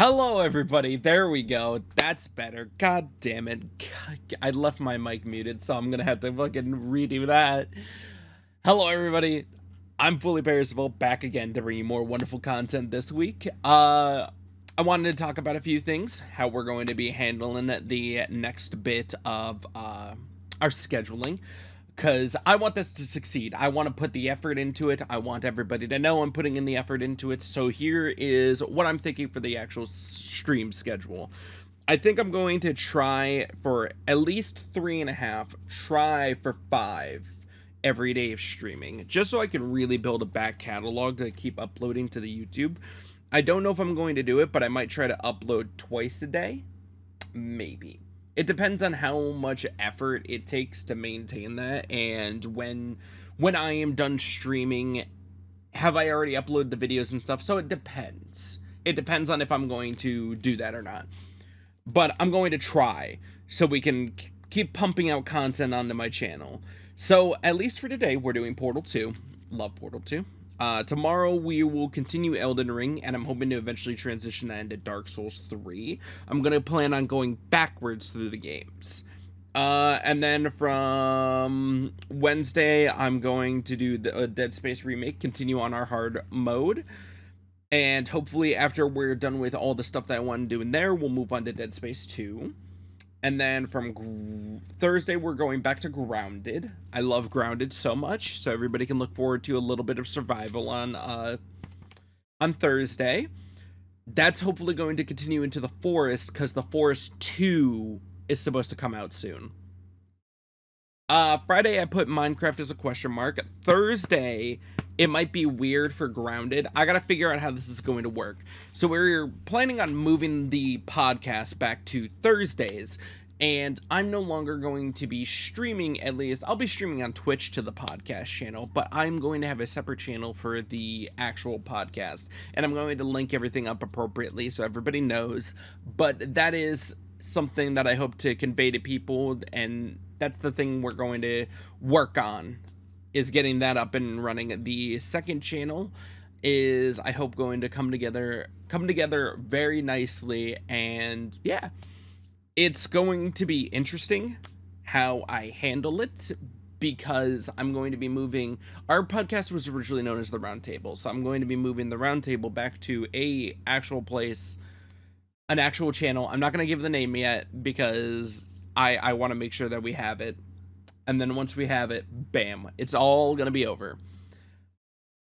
Hello, everybody. There we go. That's better. God damn it. I left my mic muted, so I'm gonna have to fucking redo that. Hello, everybody. I'm Fully Perishable, back again to bring you more wonderful content this week. I wanted to talk about a few things, how we're going to be handling the next bit of our scheduling, because I want this to succeed. I want to put the effort into it. I want everybody to know I'm putting in the effort into it. So here is what I'm thinking for the actual stream schedule. I think I'm going to try for at least 3.5, try for 5 every day of streaming, just so I can really build a back catalog to keep uploading to the YouTube. I don't know if I'm going to do it, but I might try to upload twice a day. Maybe. It depends on how much effort it takes to maintain that, and when I am done streaming, have I already uploaded the videos and stuff. So it depends. It depends on if I'm going to do that or not. But I'm going to try so we can keep pumping out content onto my channel. So at least for today, we're doing Portal 2. Love Portal 2. Tomorrow we will continue Elden Ring, and I'm hoping to eventually transition that into Dark Souls 3. I'm going to plan on going backwards through the games. And then from Wednesday, I'm going to do the Dead Space remake, continue on our hard mode. And hopefully after we're done with all the stuff that I want to do in there, we'll move on to Dead Space 2. And then from Thursday, we're going back to Grounded. I love Grounded so much, so everybody can look forward to a little bit of survival on Thursday. That's hopefully going to continue into The Forest, because The Forest 2 is supposed to come out soon. Friday, I put Minecraft as a question mark. Thursday, it might be weird for Grounded. I gotta figure out how this is going to work. So we're planning on moving the podcast back to Thursdays, and I'm no longer going to be streaming, at least. I'll be streaming on Twitch to the podcast channel, but I'm going to have a separate channel for the actual podcast, and I'm going to link everything up appropriately so everybody knows. But that is something that I hope to convey to people, and that's the thing we're going to work on, is getting that up and running. The second channel is, I hope, going to come together very nicely, and yeah, it's going to be interesting how I handle it, because I'm going to be moving. Our podcast was originally known as The Round Table, so I'm going to be moving The Round Table back to a actual place, an actual channel. I'm not going to give the name yet, because I want to make sure that we have it. And then once we have it, bam, it's all going to be over.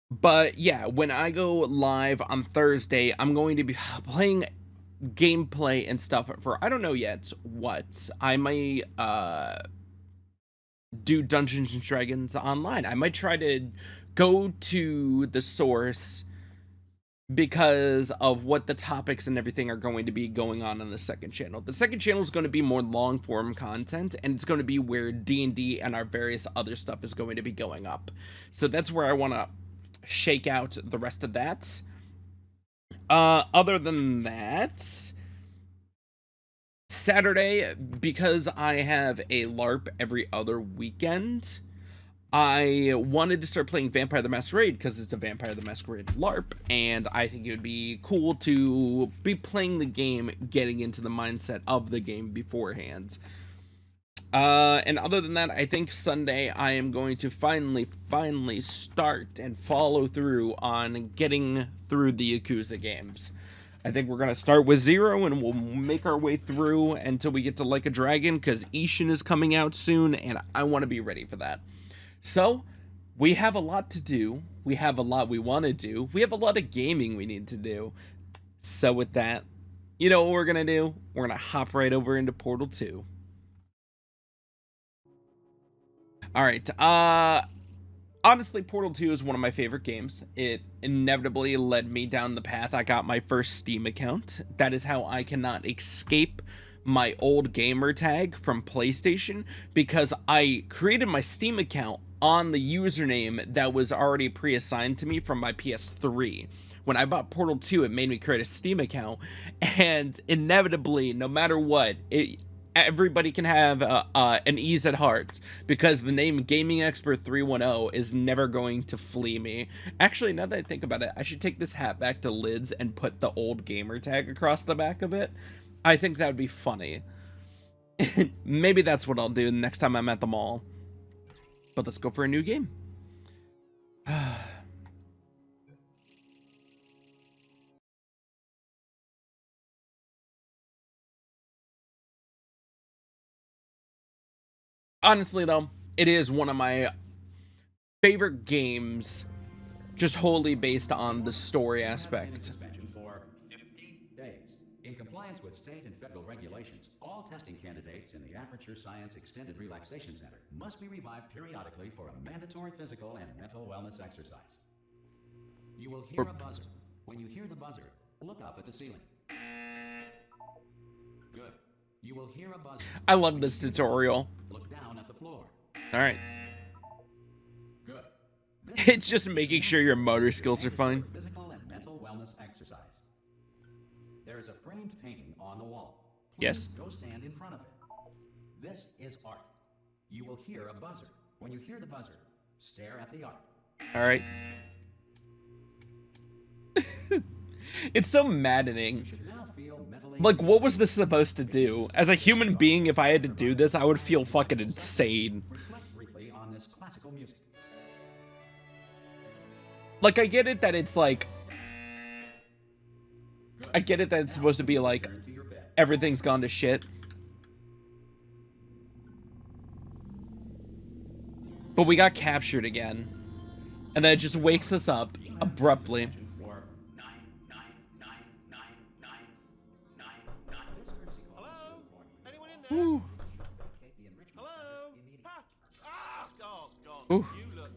But yeah, when I go live on Thursday, I'm going to be playing gameplay and stuff for, I don't know yet what. I might do Dungeons and Dragons online. I might try to go to the source, because of what the topics and everything are going to be going on the second channel. The second channel is going to be more long form content, and it's going to be where D&D and our various other stuff is going to be going up. So that's where I want to shake out the rest of that. Other than that, Saturday, because I have a LARP every other weekend, I wanted to start playing Vampire the Masquerade, because it's a Vampire the Masquerade LARP, and I think it would be cool to be playing the game, getting into the mindset of the game beforehand. And other than that, I think Sunday I am going to finally start and follow through on getting through the Yakuza games. I think we're going to start with 0, and we'll make our way through until we get to Like a Dragon, because Ishin is coming out soon, and I want to be ready for that. So, we have a lot to do. We have a lot we want to do. We have a lot of gaming we need to do. So with that, you know what we're going to do? We're going to hop right over into Portal 2. Alright, honestly, Portal 2 is one of my favorite games. It inevitably led me down the path. I got my first Steam account. That is how I cannot escape my old gamer tag from PlayStation, because I created my Steam account on the username that was already pre-assigned to me from my PS3. When I bought Portal 2, it made me create a Steam account, and inevitably, no matter what, everybody can have an ease at heart, because the name Gaming Expert 310 is never going to flee me. Actually, now that I think about it, I should take this hat back to Lids and put the old gamer tag across the back of it. I think that would be funny. Maybe that's what I'll do next time I'm at the mall. But let's go for a new game. Honestly, though, it is one of my favorite games, just wholly based on the story aspect. Suspension for 50 days. In compliance with state and federal regulations, all testing candidates in the Aperture Science Extended Relaxation Center must be revived periodically for a mandatory physical and mental wellness exercise. You will hear a buzzer. When you hear the buzzer, look up at the ceiling. Good. You will hear a buzzer. I love this tutorial. Look down at the floor. All right. Good. It's just making sure your motor skills are fine. Physical and mental wellness exercise. There is a framed painting on the wall. Please Yes. go stand in front of it. This is art. You will hear a buzzer. When you hear the buzzer, stare at the art. All right. It's so maddening. You should now feel mentally. Like, what was this supposed to do? As a human being, if I had to do this, I would feel fucking insane. Reflect briefly on this classical music. Like, I get it that it's like... I get it that it's supposed to be like, Turn to your bed. everything's gone to shit. But we got captured again. And then it just wakes us up abruptly. Suspension for 9999999. This courtesy call Hello? is for Anyone in there? Ooh. locate the enrichment Hello? center immediately. Ah! Oh, God. Ooh. You look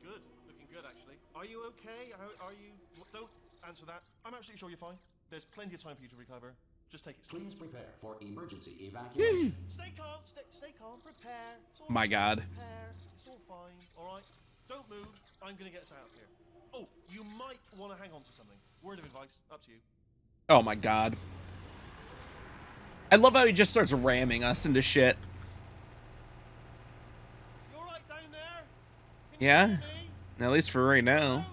good. Looking good, actually. Are you okay? Are you... Don't answer that. I'm absolutely sure you're fine. There's plenty of time for you to recover. Just take it slow. Please prepare for emergency evacuation. Stay calm. Stay calm. Prepare. It's all My right. God. Prepare. It's all fine. All right? Don't move. I'm going to get us out of here. Oh, you might want to hang on to something. Word of advice. Up to you. Oh my god. I love how he just starts ramming us into shit. You all right down there? Can you Yeah? hear me? At least for right now. Hello?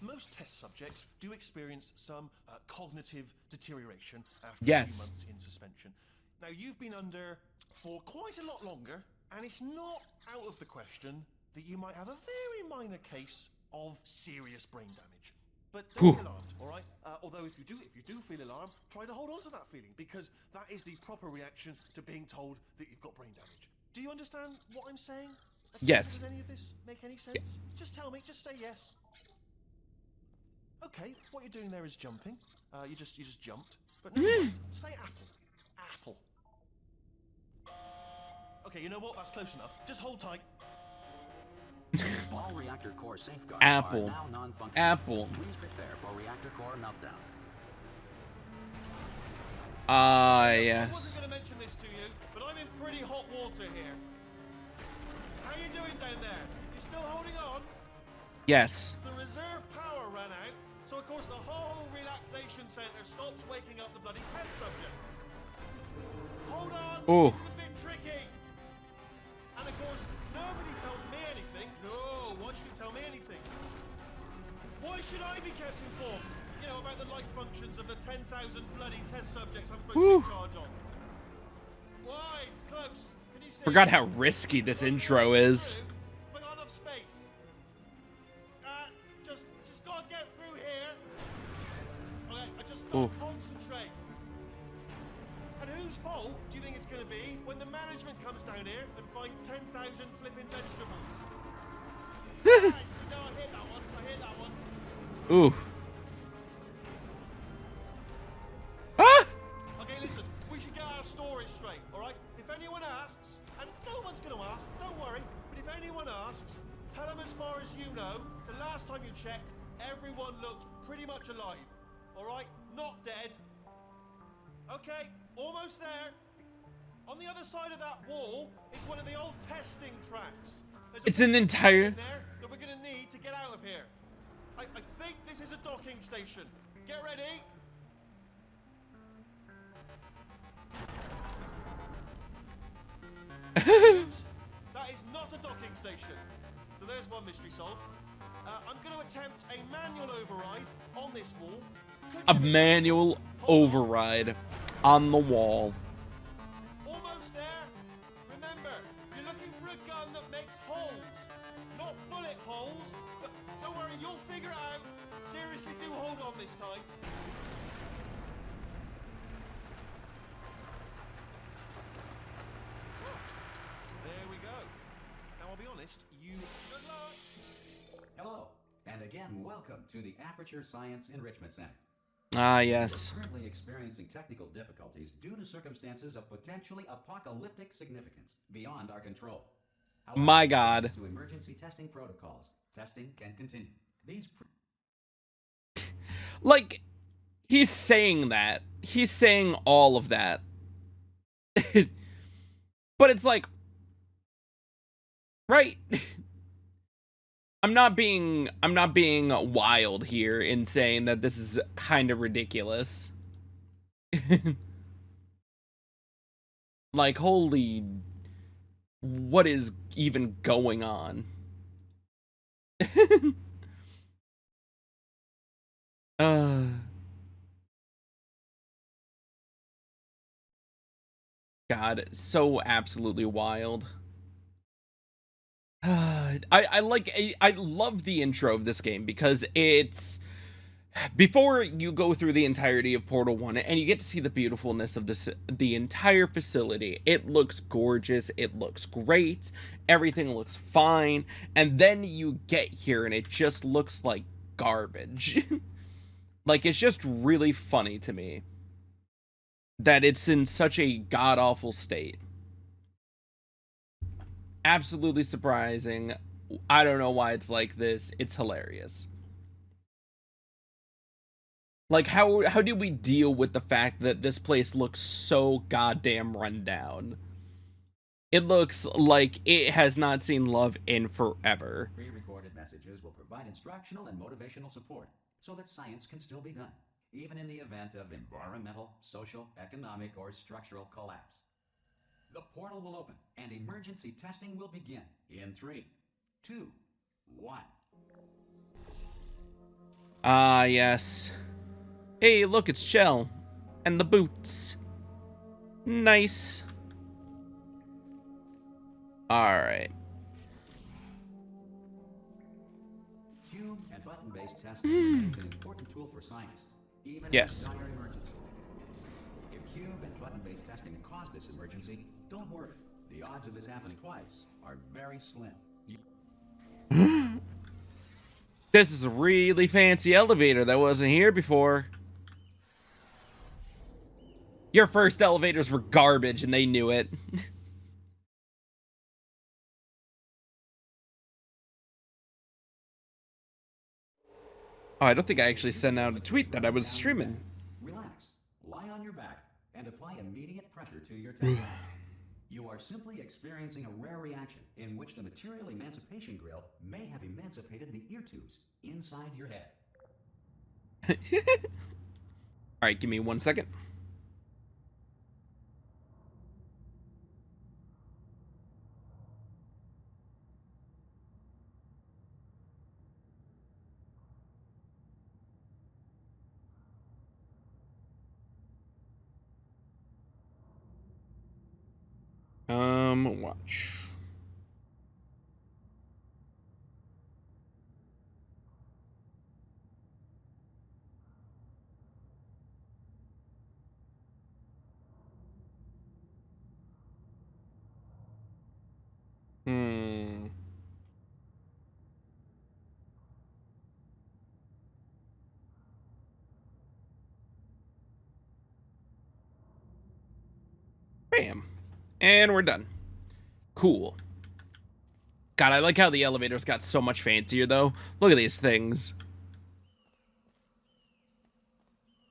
Most test subjects do experience some cognitive deterioration after a Yes. few months in suspension. Now, you've been under for quite a lot longer, and it's not out of the question that you might have a very minor case of serious brain damage. But don't be alarmed, all right? Although if you do feel alarmed, try to hold on to that feeling, because that is the proper reaction to being told that you've got brain damage. Do you understand what I'm saying? Yes. Does any of this make any sense? Just tell me. Just say yes. Okay, what you're doing there is jumping. You just jumped. But never mind. Say apple. Apple. Okay, you know what? That's close enough. Just hold tight. All reactor core safeguards Apple. are now non-functional. Apple. Please prepare for reactor core meltdown. Ah, I yes. wasn't going to mention this to you, but I'm in pretty hot water here. How you doing down there? You still holding on? Yes. The reserve power ran out, so of course the whole relaxation center stops waking up the bloody test subjects. Hold on, Ooh. this is a bit tricky. And of course, nobody tells me anything. No, why should you tell me anything? Why should I be kept informed? You know, about the life functions of the 10,000 bloody test subjects I'm supposed to be in charge of. Why? It's close. Can you see? Forgot how risky this intro is. We got enough space. Just gotta get through here. Okay, I just gotta Ooh. concentrate. And whose fault do you think it's gonna be when the management comes down here and finds 10,000 flipping vegetables? Right, so no, I hit that one. Ooh. Ah! Okay, listen, we should get our stories straight, alright? If anyone asks, and no one's gonna ask, don't worry, but if anyone asks, tell them as far as you know, the last time you checked, everyone looked pretty much alive, alright? Not dead. Okay, almost there. On the other side of that wall is one of the old testing tracks. There's a It's an piece of entire- in there that we're gonna need to get out of here. I think this is a docking station. Get ready. That is not a docking station. So there's one mystery solved. I'm going to attempt a manual override on this wall. A manual override on the wall. Almost there. Remember, you're looking for a gun that makes holes, not bullet holes. But don't worry, you'll figure it out. Seriously, do hold on this time. There we go. Now, I'll be honest, good luck. Hello, and again, welcome to the Aperture Science Enrichment Center. Ah, yes. We're currently experiencing technical difficulties due to circumstances of potentially apocalyptic significance beyond our control. However, My God. thanks to emergency testing protocols, testing can continue. Like, he's saying that. He's saying all of that. But it's like, right? I'm not being wild here in saying that this is kind of ridiculous. Like, holy, what is even going on? God, so absolutely wild. I love the intro of this game because it's before you go through the entirety of Portal 1 and you get to see the beautifulness of the entire facility. It looks gorgeous, it looks great, everything looks fine, and then you get here and it just looks like garbage. Like, it's just really funny to me that it's in such a god-awful state. Absolutely surprising. I don't know why it's like this. It's hilarious. Like, how do we deal with the fact that this place looks so goddamn run down? It looks like it has not seen love in forever. Pre-recorded messages will provide instructional and motivational support so that science can still be done, even in the event of environmental, social, economic, or structural collapse. The portal will open and emergency testing will begin in 3, 2, 1. Ah, yes. Hey, look, it's Chell. And the boots. Nice. Alright. Cube and button-based testing remains an important tool for science, even Yes. in a dire emergency. If cube and button-based testing caused this emergency, don't worry. The odds of this happening twice are very slim. This is a really fancy elevator that wasn't here before. Your first elevators were garbage and they knew it. Oh, I don't think I actually sent out a tweet that I was streaming. Relax, lie on your back, and apply immediate pressure to your temple. You are simply experiencing a rare reaction in which the material emancipation grill may have emancipated the ear tubes inside your head. Alright, give me 1 second. Watch. Bam. And we're done. Cool. God, I like how the elevators got so much fancier, though. Look at these things.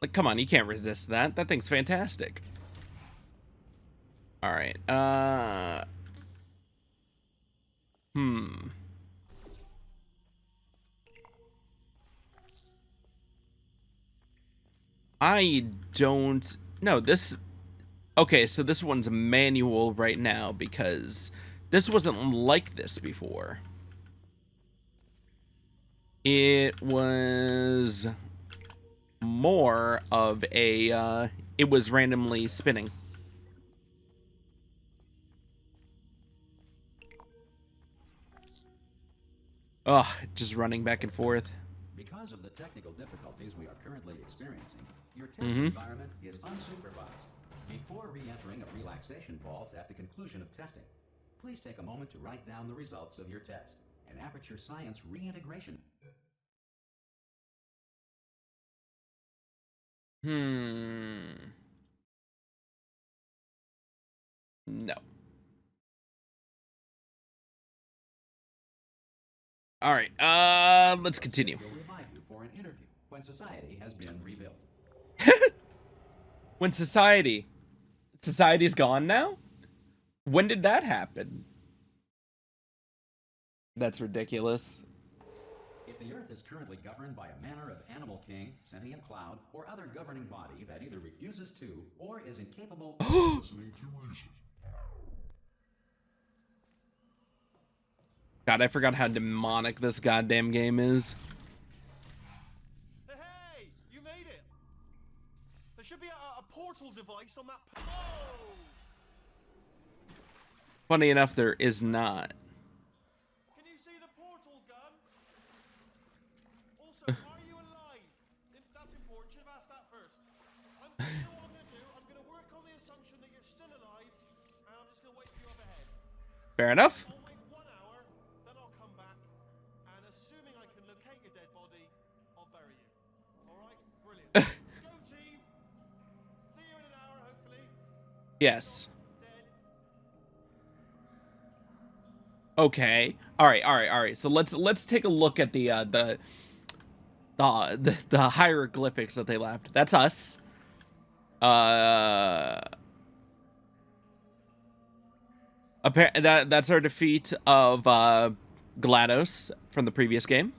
Like, come on, you can't resist that. That thing's fantastic. All right. I don't... No, this... Okay, so this one's manual right now because this wasn't like this before. It was more of a, it was randomly spinning. Ugh, just running back and forth. Because of the technical difficulties we are currently experiencing, your test environment is unsupervised. Before re-entering a relaxation vault at the conclusion of testing, please take a moment to write down the results of your test. An Aperture Science reintegration. No. All right, let's continue. We'll revive you for an interview when society has been rebuilt. When society's gone now? When did that happen? That's ridiculous. If the Earth is currently governed by a manner of animal king, sentient cloud, or other governing body that either refuses to or is incapable of listening to reason. God, I forgot how demonic this goddamn game is. Hey, you made it. There should be a portal device on that. Oh! Funny enough, there is not. Can you see the portal gun? Also, are you alive? That's important. Should have asked that first. You know what I'm going to do? I'm going to work on the assumption that you're still alive, and I'm just going to wait for you up ahead. Fair enough. I'll wait 1 hour, then I'll come back, and assuming I can locate your dead body, I'll bury you. All right? Brilliant. Go team. See you in an hour, hopefully. Yes. Dead. Okay. All right. So let's take a look at the hieroglyphics that they left. That's us. That's our defeat of GLaDOS from the previous game.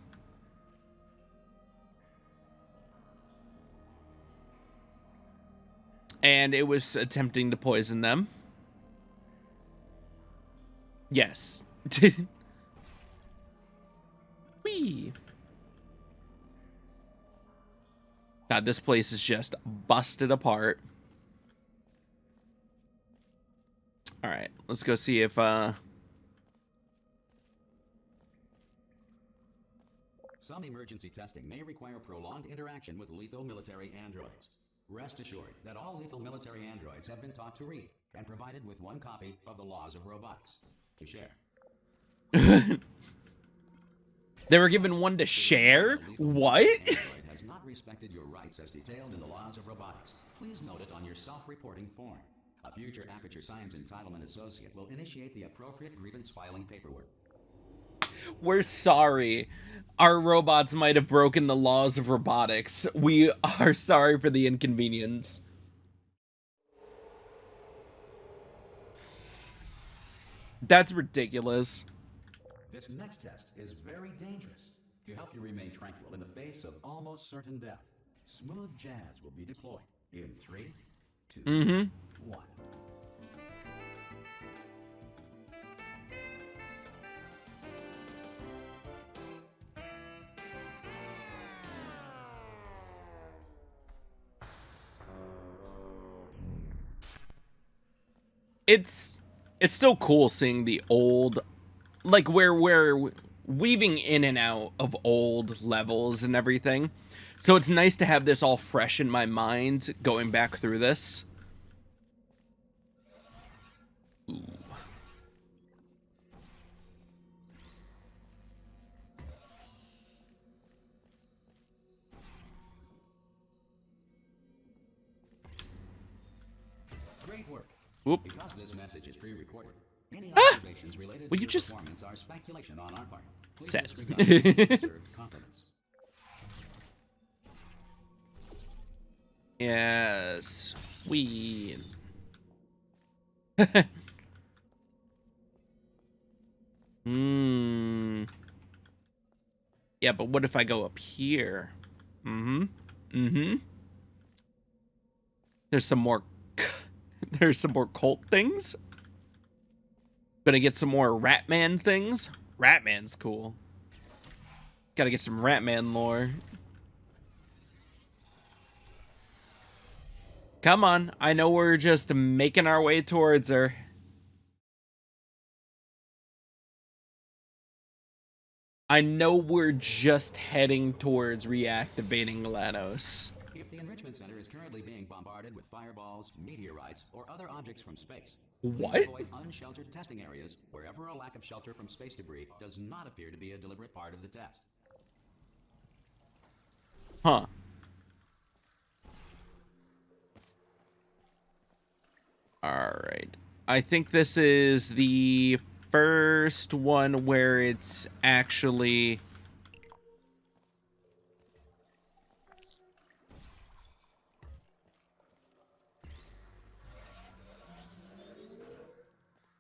And it was attempting to poison them. Yes. Whee. God, this place is just busted apart. All right, let's go see if Some emergency testing may require prolonged interaction with lethal military androids. Rest assured that all lethal military androids have been taught to read and provided with one copy of the Laws of Robotics to share. They were given one to share? What? Android has not respected your rights as detailed in the Laws of Robotics. Please note it on your self-reporting form. A future Aperture Science Entitlement Associate will initiate the appropriate grievance filing paperwork. We're sorry. Our robots might have broken the laws of robotics. We are sorry for the inconvenience. That's ridiculous. This next test is very dangerous. To help you remain tranquil in the face of almost certain death, smooth jazz will be deployed in 3, 2, 1. It's still cool seeing the old, like we're weaving in and out of old levels and everything. So it's nice to have this all fresh in my mind going back through this. Ooh. Great work. Whoop. Because this message is pre-recorded, any observations related Will to you your just- performance are speculation on our part. Please Set. disregard reserved compliments. Yes. We. Yeah, but what if I go up here? There's some more. There's some more cult things. Gonna get some more Ratman things. Ratman's cool. Gotta get some Ratman lore. Come on, I know we're just making our way towards her. I know we're just heading towards reactivating Lanos. If the Enrichment Center is currently being bombarded with fireballs, meteorites, or other objects from space, What? please avoid unsheltered testing areas wherever a lack of shelter from space debris does not appear to be a deliberate part of the test. Huh. Alright. I think this is the first one where it's actually...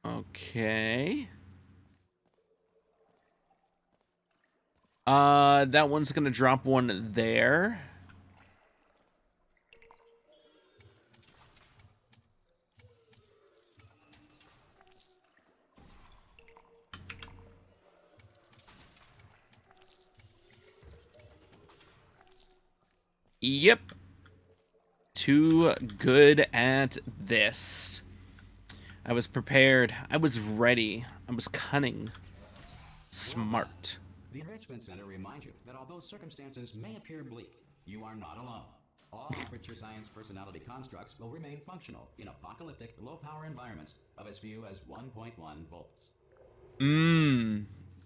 Okay. That one's gonna drop one there. Yep. Too good at this. I was prepared. I was ready. I was cunning. Smart. The Enrichment Center reminds you that although circumstances may appear bleak, you are not alone. All Aperture Science personality constructs will remain functional in apocalyptic, low-power environments of as few as 1.1 volts.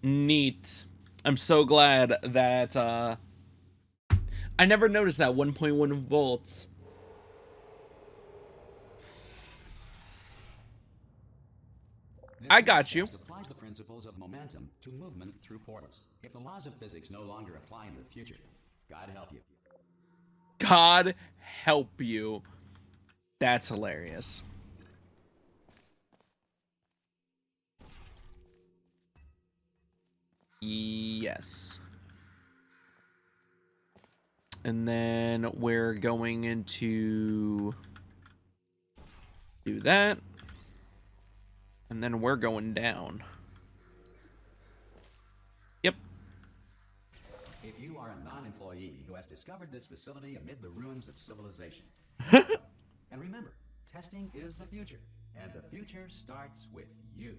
Neat. I'm so glad that, I never noticed that 1.1 volts. I got you. Applies the principles of momentum to movement through portals. If the laws of physics no longer apply in the future, God help you. God help you. That's hilarious. Yes. And then we're going into do that. And then we're going down. Yep. If you are a non-employee who has discovered this facility amid the ruins of civilization. And remember, testing is the future, and the future starts with you.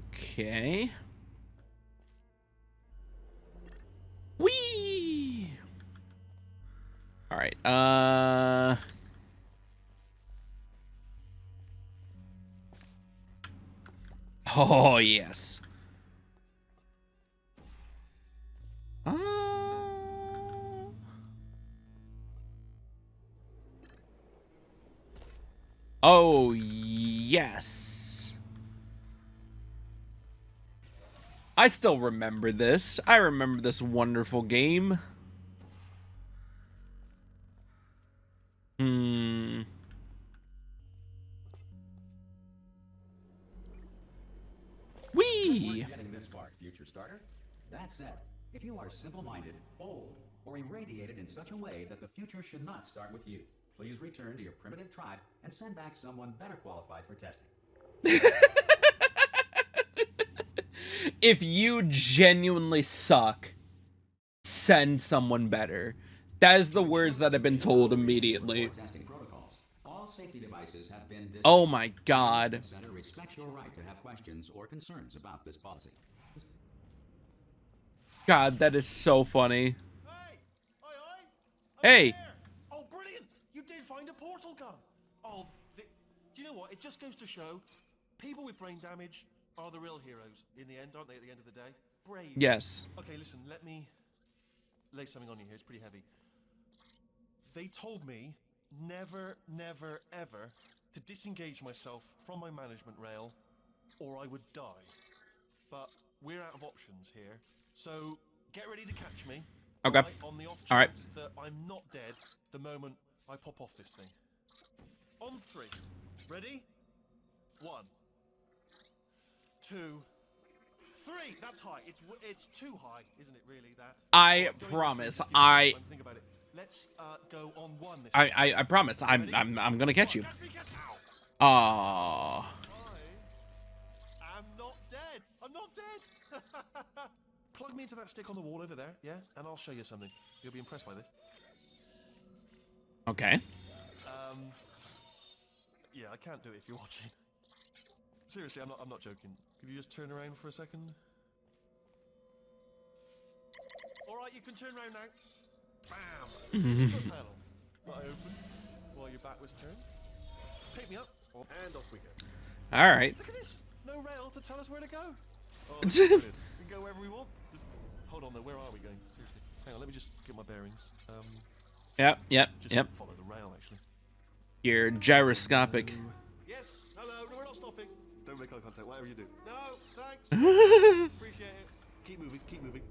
Okay. Whee! All right. Oh, yes. Oh, yes. I still remember this. I remember this wonderful game. Whee! Getting this far, future starter. That said, if you are simple-minded, bold, or irradiated in such a way that the future should not start with you, please return to your primitive tribe and send back someone better qualified for testing. If you genuinely suck, send someone better. That is the words that have been told immediately. Testing protocols. All safety devices have been Oh my god. Center respects your right to have questions or concerns about this policy. God, that is so funny. Hey! Oi! Hey. There. Oh, brilliant! You did find a portal gun. Oh, do you know what? It just goes to show, people with brain damage are the real heroes in the end, aren't they? At the end of the day, brave. Yes. Okay, listen. Let me lay something on you here. It's pretty heavy. They told me never, never, ever to disengage myself from my management rail, or I would die. But we're out of options here, so get ready to catch me. Okay. Right, on the off All right. chance that I'm not dead the moment I pop off this thing. On 3. Ready? 1, 2, 3. That's high. It's too high, isn't it? Really? That. I Right, going on promise. three, just give me time to think about it. Let's go on 1 this time. I promise. I'm gonna catch you. Catch me, catch me. Aww. I am not dead. I'm not dead. Plug me into that stick on the wall over there, yeah? And I'll show you something. You'll be impressed by this. Okay. Yeah, I can't do it if you're watching. Seriously, I'm not joking. Could you just turn around for a second? All right, you can turn around now. Bam! Super panel. That I opened while your back was turned. Pick me up, and off we go. All right. Look at this. No rail to tell us where to go. Oh, that's brilliant. We can go wherever we want. Just hold on though. Where are we going? Seriously. Hang on. Let me just get my bearings. Just follow the rail, actually. You're gyroscopic. Yes. Hello. No, we're not stopping. Don't make eye contact. Whatever you do. No. Thanks. Appreciate it. Keep moving. Keep moving.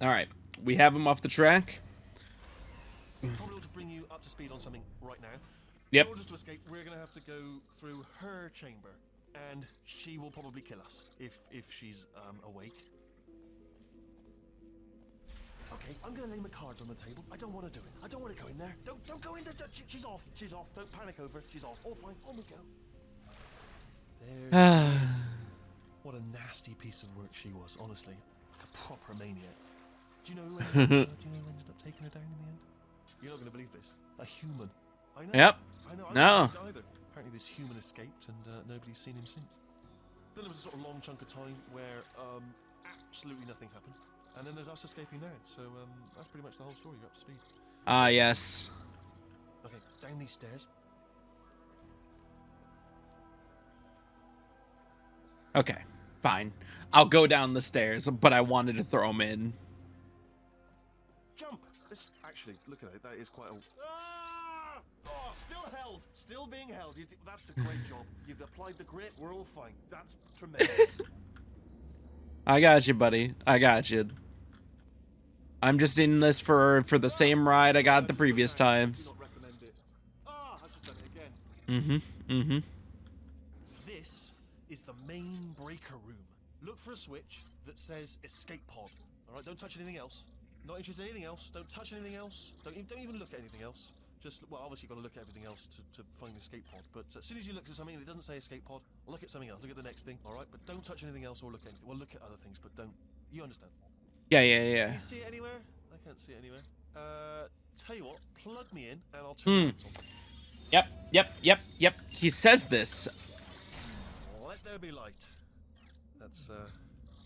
All right. We have him off the track. Probably ought to bring you up to speed on something right now. Yep. In order to escape, we're going to have to go through her chamber, and she will probably kill us if she's awake. Okay, I'm going to lay my cards on the table. I don't want to do it. I don't want to go in there. Don't go in there. She's off. She's off. Don't panic over. She's off. All fine. On we go. There she is. What a nasty piece of work she was, honestly. Like a proper maniac. Do you know who ended up taking her down in the end? You're not going to believe this. A human. I know. Yep. I know. I No. don't believe it either. Apparently this human escaped and nobody's seen him since. Then there was a sort of long chunk of time where absolutely nothing happened. And then there's us escaping now. So that's pretty much the whole story. You're up to speed. Ah, yes. Okay, down these stairs. Okay. Fine. I'll go down the stairs, but I wanted to throw him in. Jump! Actually, look at it. That is quite a... Ah! Oh, still held. Still being held. That's a great job. You've applied the grit. We're all fine. That's tremendous. I got you, buddy. I got you. I'm just in this for the same ride I got the previous times. Do not recommend it. Ah, I've just done it again. This is the main breaker room. Look for a switch that says escape pod. All right, don't touch anything else. Not interested in anything else. Don't touch anything else. Don't even look at anything else. Just, well, obviously you've got to look at everything else to find the escape pod. But as soon as you look at something and it doesn't say escape pod, look at something else. Look at the next thing, all right? But don't touch anything else or look at anything. Well, look at other things, but don't. You understand? Yeah. Can you see it anywhere? I can't see it anywhere. Tell you what, plug me in and I'll turn the lights on. Yep. He says this. Let there be light. That's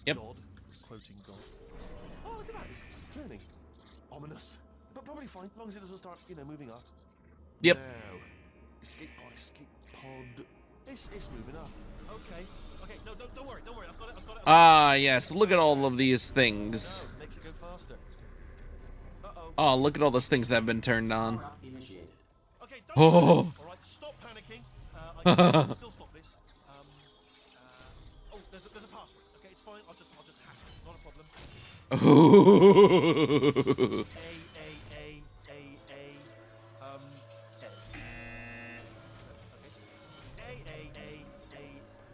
Yep. God. He's quoting God. Oh, look at that. It's turning. Ominous. But probably fine, as long as it doesn't start, moving up. Yep. Now, escape pod. It's moving up. Okay. No, don't worry. I've got it. Ah, yes. Look at all of these things. No, makes it go faster. Uh-oh. Oh, look at all those things that have been turned on. Initiated. Okay, don't worry. All right, stop panicking. I can still stop this. Oh, there's a password. Okay, it's fine. I'll just hack it. Not a problem.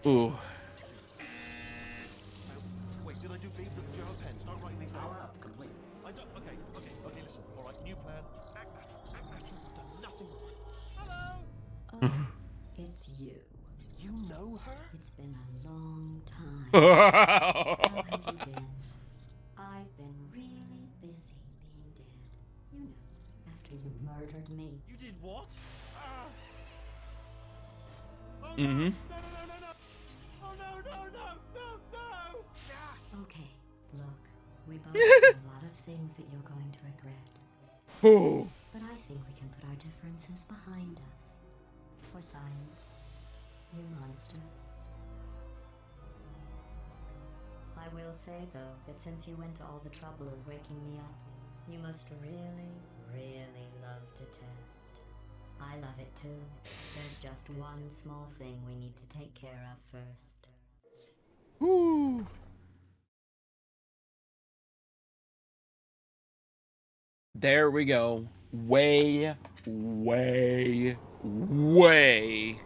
Ooh. Wait, did I do B? Do you have a pen? Start writing these down. Power up complete. I don't. Okay. Listen. All right, new plan. Act natural. I've done nothing wrong. Hello. Oh, it's you. You know her? It's been a long time. How have you been? I've been really busy being dead. You know, after you murdered me. You did what? Oh, Mm-hmm. No. Oh, no. Okay, look, we both have a lot of things that you're going to regret. Oh. But I think we can put our differences behind us. For science, you monster. I will say, though, that since you went to all the trouble of waking me up, you must really, really love to test. I love it too. There's just one small thing we need to take care of first. Ooh. There we go. way, way, way